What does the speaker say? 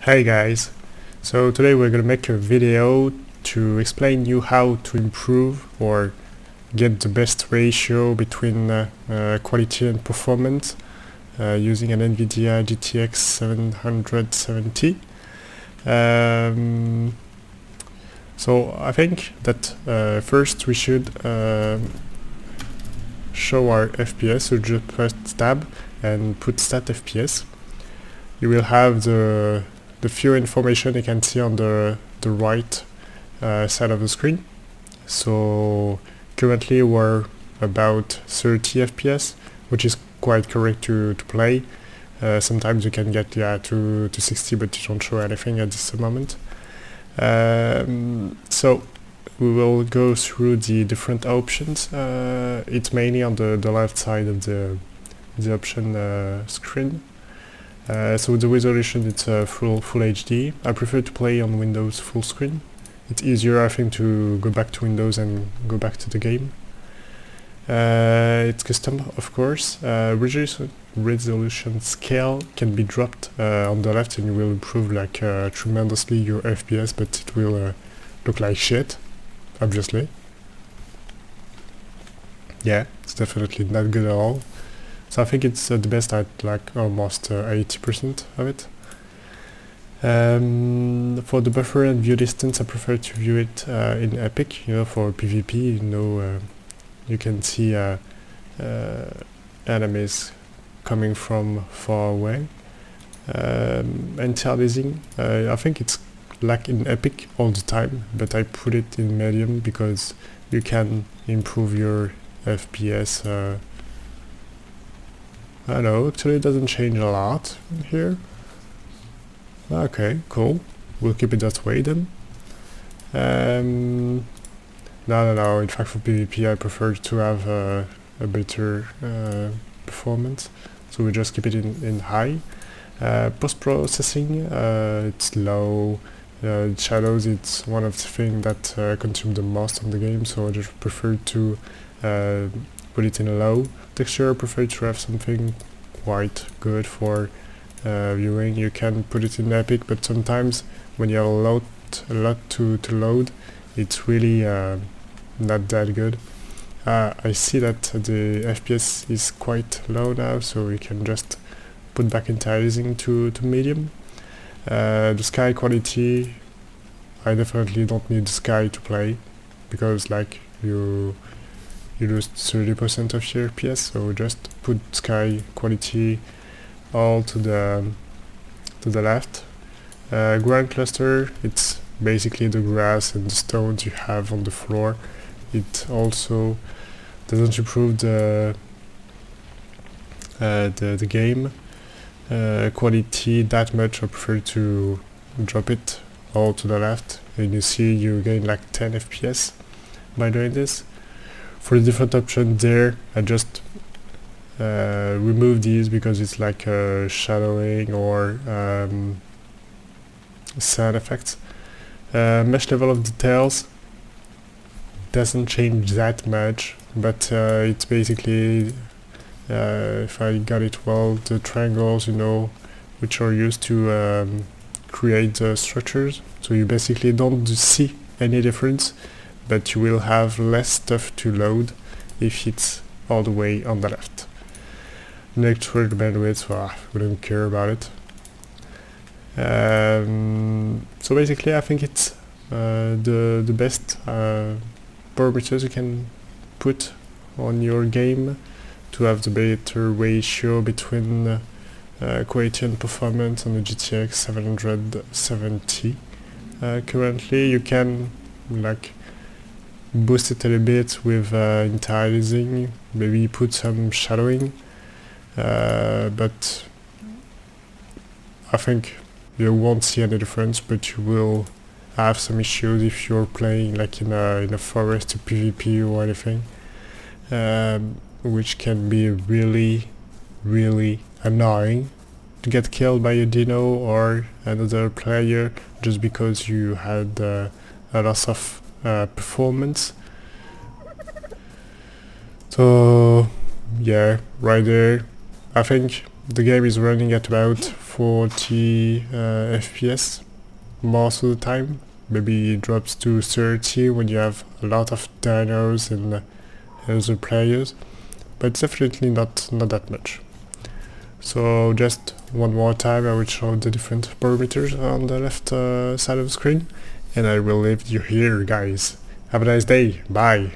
Hey guys, so today we're gonna make a video to explain you how to improve or get the best ratio between quality and performance using an NVIDIA GTX770. So I think that first we should show our FPS, so just press tab and put stat FPS. You will have the few information you can see on the right side of the screen. So currently we're about 30 FPS, which is quite correct to play. Sometimes you can get to 60, but you don't show anything at this moment. So we will go through the different options. It's mainly on the left side of the option screen. So the resolution, it's full HD. I prefer to play on Windows full screen. It's easier, I think, to go back to Windows and go back to the game. It's custom, of course. Resolution scale can be dropped on the left, and you will improve like tremendously your FPS, but it will look like shit, obviously. Yeah, it's definitely not good at all. So I think it's the best at like almost 80% of it. For the buffer and view distance, I prefer to view it in Epic, for PvP. You can see enemies coming from far away. Anti-Aliasing, I think it's like in Epic all the time, but I put it in medium because you can improve your FPS. I don't know, actually it doesn't change a lot here. Okay, cool. We'll keep it that way then. No, in fact for PvP I prefer to have a better performance. So we just keep it in high. Post-processing, it's low. Shadows, it's one of the things that consume the most on the game, so I just prefer to put it in low. Texture, I prefer to have something quite good for viewing. You can put it in Epic, but sometimes when you have a lot to load, it's really not that good. I see that the FPS is quite low now, so we can just put back Anti-Aliasing to medium. The sky quality, I definitely don't need the sky to play, because like you lose 30% of your FPS, so just put sky quality all to the left. Ground cluster, it's basically the grass and the stones you have on the floor. It also doesn't improve the game quality that much. I prefer to drop it all to the left, and you see you gain like 10 FPS by doing this. For the different options there, I just remove these because it's like shadowing or sound effects. Mesh level of details doesn't change that much, but it's basically, if I got it well, the triangles, which are used to create the structures. So you basically don't see any difference, but you will have less stuff to load if it's all the way on the left. Network bandwidth, we don't care about it. So basically I think it's the best parameters you can put on your game to have the better ratio between quality and performance on the GTX770. Currently you can like boost it a little bit with Anti-Aliasing, maybe put some shadowing, but I think you won't see any difference, but you will have some issues if you're playing like in a forest or PvP or anything, which can be really annoying to get killed by a dino or another player just because you had a loss of performance. So yeah, right there, I think the game is running at about 40 FPS most of the time. Maybe it drops to 30 when you have a lot of diners and other players, but it's definitely not that much. So just one more time I will show the different parameters on the left side of the screen, and I will leave you here, guys. Have a nice day, bye!